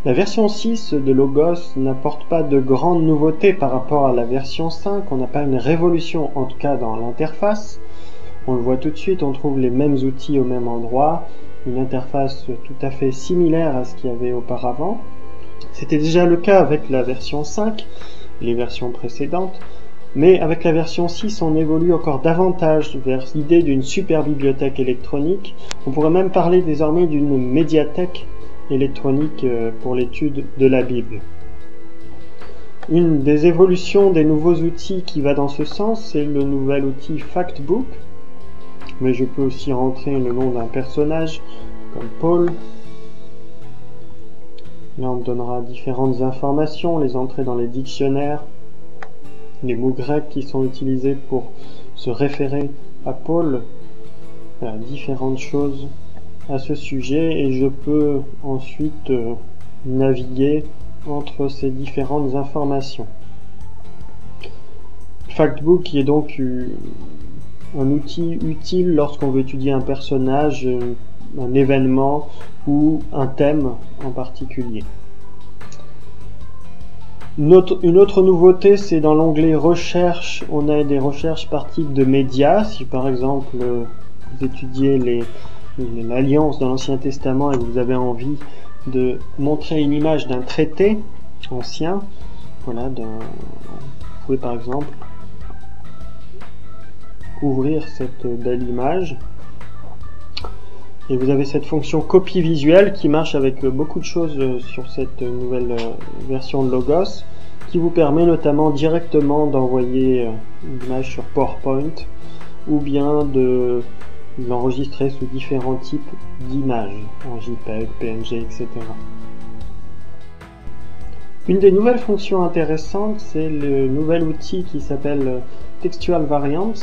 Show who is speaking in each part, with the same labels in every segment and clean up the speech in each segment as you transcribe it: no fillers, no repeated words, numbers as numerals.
Speaker 1: La version 6 de Logos n'apporte pas de grandes nouveautés par rapport à la version 5. On n'a pas une révolution, en tout cas dans l'interface. On le voit tout de suite, on trouve les mêmes outils au même endroit, une interface tout à fait similaire à ce qu'il y avait auparavant. C'était déjà le cas avec la version 5, les versions précédentes, mais avec la version 6, on évolue encore davantage vers l'idée d'une super bibliothèque électronique. On pourrait même parler désormais d'une médiathèque électronique pour l'étude de la Bible. Une des évolutions des nouveaux outils qui va dans ce sens, c'est le nouvel outil Factbook. Mais je peux aussi rentrer le nom d'un personnage, comme Paul. Là, on me donnera différentes informations, les entrées dans les dictionnaires, les mots grecs qui sont utilisés pour se référer à Paul, différentes choses à ce sujet, et je peux ensuite naviguer entre ces différentes informations. Factbook est donc un outil utile lorsqu'on veut étudier un personnage, un événement ou un thème en particulier. Une autre nouveauté, c'est dans l'onglet recherche, on a des recherches par type de médias. Si par exemple vous étudiez l'Alliance dans l'Ancien Testament et que vous avez envie de montrer une image d'un traité ancien, voilà, vous pouvez par exemple ouvrir cette belle image et vous avez cette fonction copie visuelle qui marche avec beaucoup de choses sur cette nouvelle version de Logos, qui vous permet notamment directement d'envoyer une image sur PowerPoint ou bien de l'enregistrer sous différents types d'images, en JPEG, PNG, etc. Une des nouvelles fonctions intéressantes, c'est le nouvel outil qui s'appelle Textual Variants.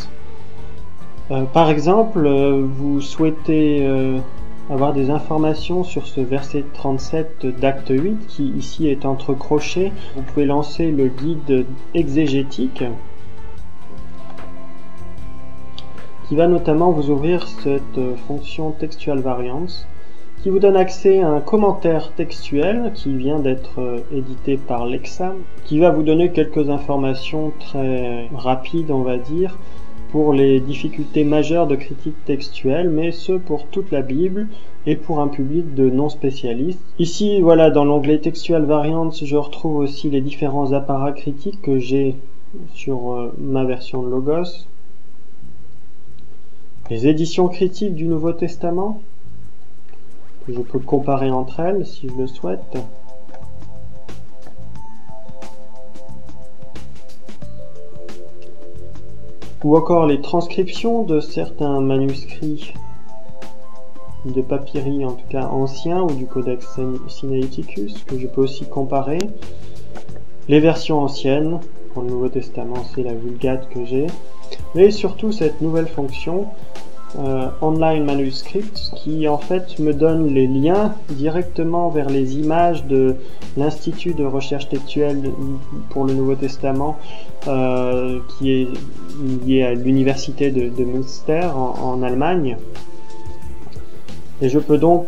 Speaker 1: Par exemple, vous souhaitez avoir des informations sur ce verset 37 d'acte 8 qui ici est entre crochets. Vous pouvez lancer le guide exégétique qui va notamment vous ouvrir cette fonction Textual Variants qui vous donne accès à un commentaire textuel qui vient d'être édité par Lexham, qui va vous donner quelques informations très rapides, on va dire, pour les difficultés majeures de critique textuelle, mais ce pour toute la Bible et pour un public de non-spécialistes. Ici, voilà, dans l'onglet Textual Variants, je retrouve aussi les différents apparats critiques que j'ai sur ma version de Logos. Les éditions critiques du Nouveau Testament, que je peux comparer entre elles si je le souhaite. Ou encore les transcriptions de certains manuscrits de papyri, en tout cas anciens, ou du Codex Sinaiticus, que je peux aussi comparer. Les versions anciennes, pour le Nouveau Testament, c'est la Vulgate que j'ai. Mais surtout cette nouvelle fonction, Online Manuscripts, qui en fait me donne les liens directement vers les images de l'Institut de recherche textuelle pour le Nouveau Testament, qui est lié à l'université de Münster en Allemagne. Et je peux donc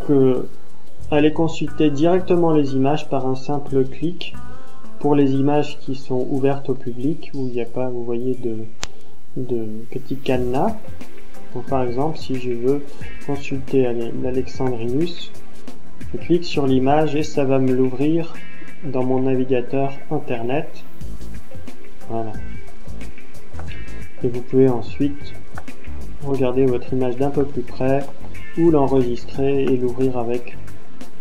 Speaker 1: aller consulter directement les images par un simple clic pour les images qui sont ouvertes au public, où il n'y a pas, vous voyez, de petits cadenas. Donc par exemple, si je veux consulter l'Alexandrinus, je clique sur l'image et ça va me l'ouvrir dans mon navigateur internet. Voilà. Et vous pouvez ensuite regarder votre image d'un peu plus près ou l'enregistrer et l'ouvrir avec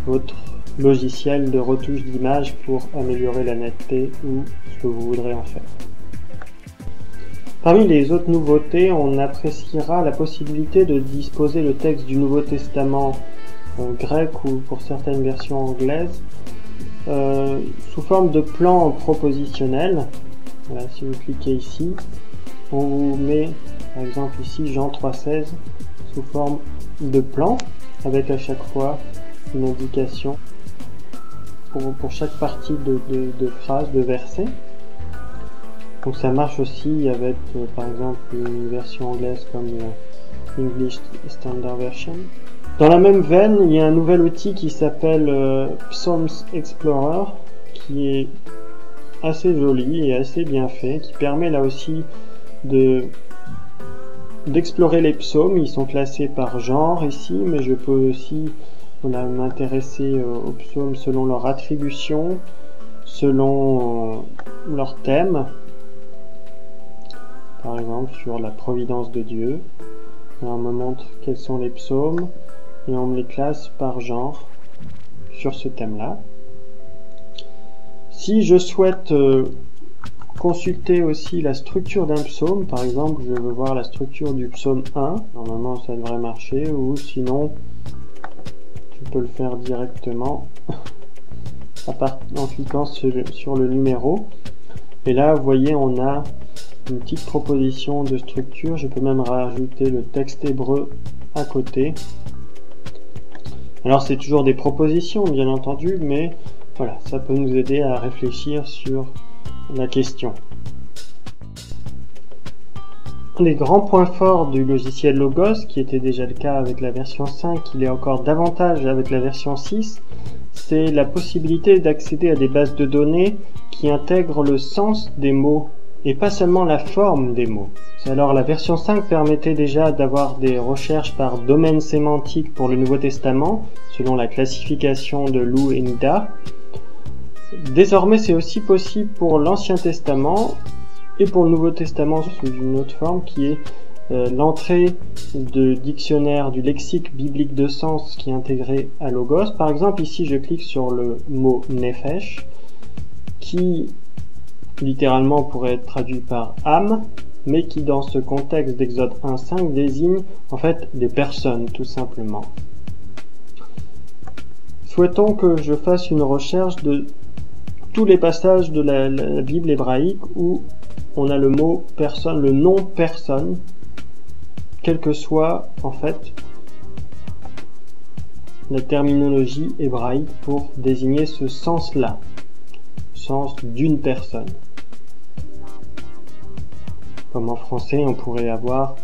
Speaker 1: votre logiciel de retouche d'image pour améliorer la netteté ou ce que vous voudrez en faire. Parmi les autres nouveautés, on appréciera la possibilité de disposer le texte du Nouveau Testament grec ou pour certaines versions anglaises sous forme de plan propositionnel. Voilà, si vous cliquez ici, on vous met par exemple ici Jean 3,16 sous forme de plan avec à chaque fois une indication pour chaque partie de phrase, de verset. Donc ça marche aussi avec par exemple une version anglaise comme English Standard Version. Dans la même veine, il y a un nouvel outil qui s'appelle Psalms Explorer, qui est assez joli et assez bien fait, qui permet là aussi d'explorer les psaumes. Ils sont classés par genre ici, mais je peux aussi m'intéresser aux psaumes selon leur attribution, selon leur thème. Par exemple sur la providence de Dieu. Là, on me montre quels sont les psaumes et on me les classe par genre sur ce thème-là. Si je souhaite consulter aussi la structure d'un psaume, par exemple je veux voir la structure du psaume 1, normalement ça devrait marcher, ou sinon tu peux le faire directement en cliquant sur le numéro. Et là vous voyez on a une petite proposition de structure, je peux même rajouter le texte hébreu à côté. Alors c'est toujours des propositions bien entendu, mais voilà, ça peut nous aider à réfléchir sur la question. Les grands points forts du logiciel Logos, qui était déjà le cas avec la version 5, il est encore davantage avec la version 6, c'est la possibilité d'accéder à des bases de données qui intègrent le sens des mots et pas seulement la forme des mots. Alors la version 5 permettait déjà d'avoir des recherches par domaine sémantique pour le Nouveau Testament, selon la classification de Lou et Nida. Désormais c'est aussi possible pour l'Ancien Testament et pour le Nouveau Testament sous une autre forme qui est l'entrée de dictionnaire du lexique biblique de sens qui est intégré à Logos. Par exemple ici je clique sur le mot Nefesh qui littéralement pourrait être traduit par âme, mais qui dans ce contexte d'Exode 1.5 désigne en fait des personnes tout simplement. Souhaitons que je fasse une recherche de tous les passages de la Bible hébraïque où on a le mot personne, le nom personne, quelle que soit en fait la terminologie hébraïque pour désigner ce sens-là, sens d'une personne. Comme en français, on pourrait avoir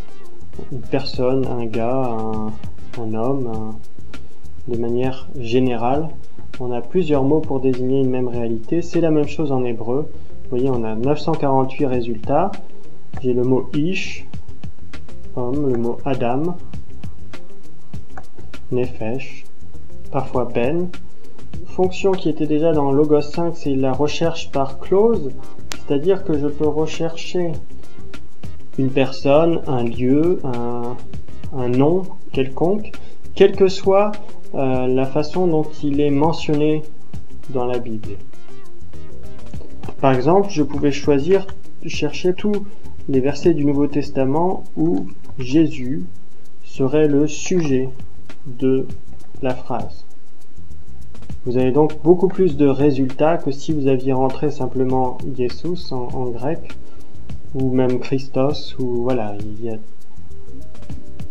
Speaker 1: une personne, un gars, un homme, de manière générale. On a plusieurs mots pour désigner une même réalité. C'est la même chose en hébreu. Vous voyez, on a 948 résultats. J'ai le mot ish, homme, le mot adam, nefesh, parfois ben. Fonction qui était déjà dans Logos 5, c'est la recherche par clause, c'est-à-dire que je peux rechercher une personne, un lieu, un nom quelconque, quelle que soit la façon dont il est mentionné dans la Bible. Par exemple, je pouvais choisir de chercher tous les versets du Nouveau Testament où Jésus serait le sujet de la phrase. Vous avez donc beaucoup plus de résultats que si vous aviez rentré simplement Jesus en grec, ou même Christos, ou voilà, il y a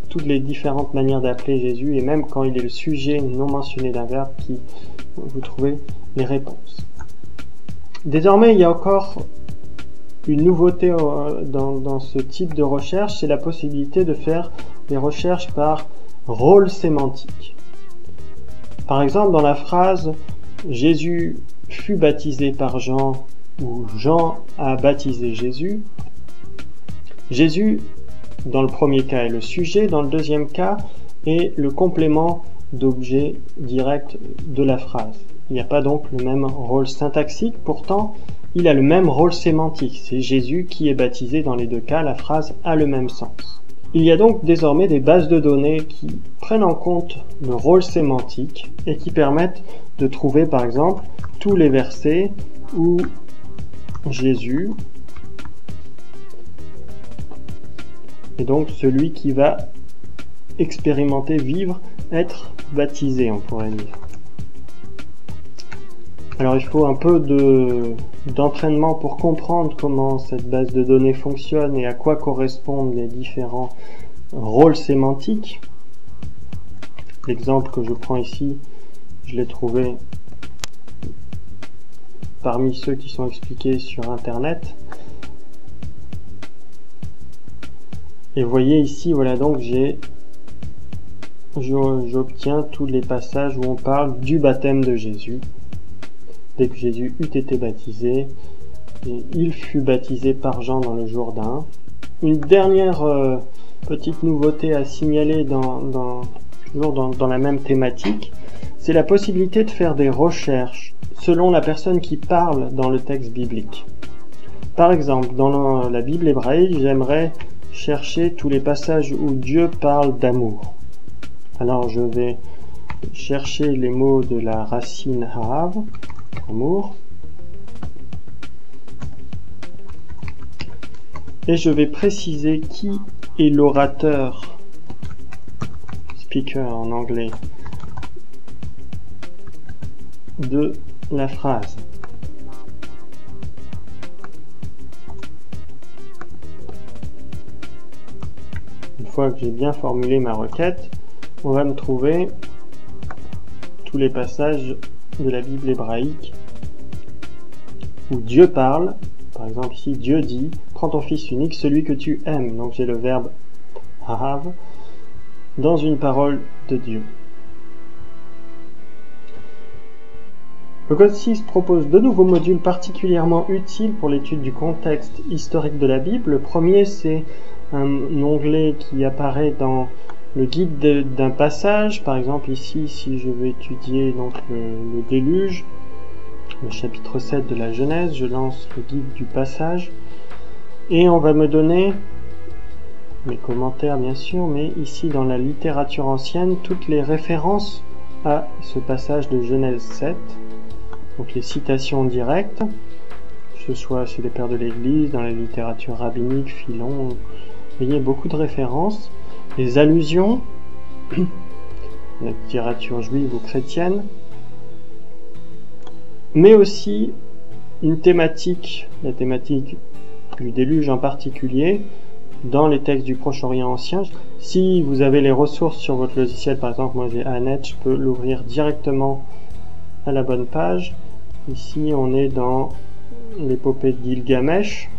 Speaker 1: toutes les différentes manières d'appeler Jésus, et même quand il est le sujet non mentionné d'un verbe, qui vous trouvez les réponses. Désormais, il y a encore une nouveauté dans ce type de recherche, c'est la possibilité de faire des recherches par rôle sémantique. Par exemple, dans la phrase « Jésus fut baptisé par Jean » ou « Jean a baptisé Jésus », Jésus, dans le premier cas, est le sujet, dans le deuxième cas, est le complément d'objet direct de la phrase. Il n'y a pas donc le même rôle syntaxique, pourtant, il a le même rôle sémantique. C'est Jésus qui est baptisé dans les deux cas, la phrase a le même sens. Il y a donc désormais des bases de données qui prennent en compte le rôle sémantique et qui permettent de trouver par exemple tous les versets où Jésus est donc celui qui va expérimenter, vivre, être baptisé, on pourrait dire. Alors il faut un peu d'entraînement pour comprendre comment cette base de données fonctionne et à quoi correspondent les différents rôles sémantiques. L'exemple que je prends ici, je l'ai trouvé parmi ceux qui sont expliqués sur Internet. Et vous voyez ici, voilà, donc j'ai j'obtiens tous les passages où on parle du baptême de Jésus. Dès que Jésus eut été baptisé, il fut baptisé par Jean dans le Jourdain. Une dernière petite nouveauté à signaler toujours dans la même thématique, c'est la possibilité de faire des recherches selon la personne qui parle dans le texte biblique. Par exemple, dans la Bible hébraïque, j'aimerais chercher tous les passages où Dieu parle d'amour. Alors je vais chercher les mots de la racine Ahav, amour, et je vais préciser qui est l'orateur, speaker en anglais, de la phrase. Une fois que j'ai bien formulé ma requête, on va me trouver tous les passages de la Bible hébraïque où Dieu parle. Par exemple ici, Dieu dit, prends ton fils unique, celui que tu aimes. Donc j'ai le verbe ahav dans une parole de Dieu. Logos 6 propose deux nouveaux modules particulièrement utiles pour l'étude du contexte historique de la Bible. Le premier, c'est un onglet qui apparaît dans le guide d'un passage. Par exemple ici, si je veux étudier donc le déluge, le chapitre 7 de la Genèse, je lance le guide du passage et on va me donner mes commentaires bien sûr, mais ici dans la littérature ancienne, toutes les références à ce passage de Genèse 7, donc les citations directes, que ce soit chez les pères de l'Église, dans la littérature rabbinique, Philon, vous voyez beaucoup de références, les allusions, la littérature juive ou chrétienne, mais aussi une thématique, la thématique du déluge en particulier, dans les textes du Proche-Orient ancien. Si vous avez les ressources sur votre logiciel, par exemple moi j'ai Anet, je peux l'ouvrir directement à la bonne page. Ici on est dans l'épopée de Gilgamesh,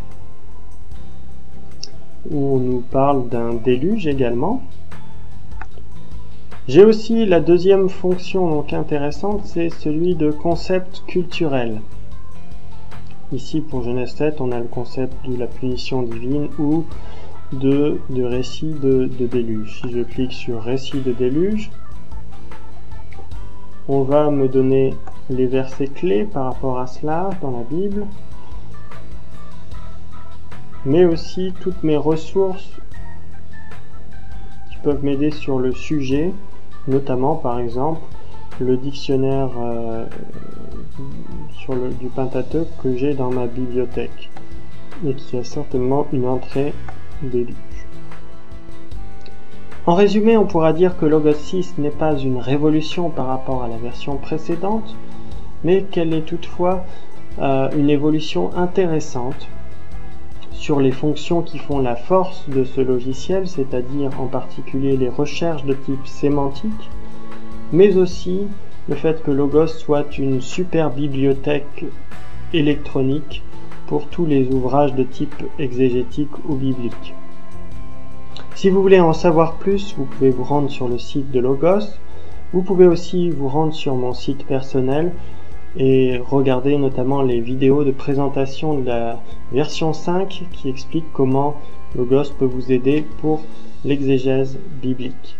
Speaker 1: où on nous parle d'un déluge également. J'ai aussi la deuxième fonction donc intéressante, c'est celui de concept culturel. Ici pour Genèse 7, on a le concept de la punition divine ou de récit de déluge. Si je clique sur récit de déluge, on va me donner les versets clés par rapport à cela dans la Bible, mais aussi toutes mes ressources qui peuvent m'aider sur le sujet, notamment par exemple le dictionnaire du Pentateuque que j'ai dans ma bibliothèque et qui a certainement une entrée déluge. En résumé, on pourra dire que Logos 6 n'est pas une révolution par rapport à la version précédente, mais qu'elle est toutefois une évolution intéressante sur les fonctions qui font la force de ce logiciel, c'est-à-dire en particulier les recherches de type sémantique, mais aussi le fait que Logos soit une super bibliothèque électronique pour tous les ouvrages de type exégétique ou biblique. Si vous voulez en savoir plus, vous pouvez vous rendre sur le site de Logos. Vous pouvez aussi vous rendre sur mon site personnel et regarder notamment les vidéos de présentation de la version 5 qui explique comment Logos peut vous aider pour l'exégèse biblique.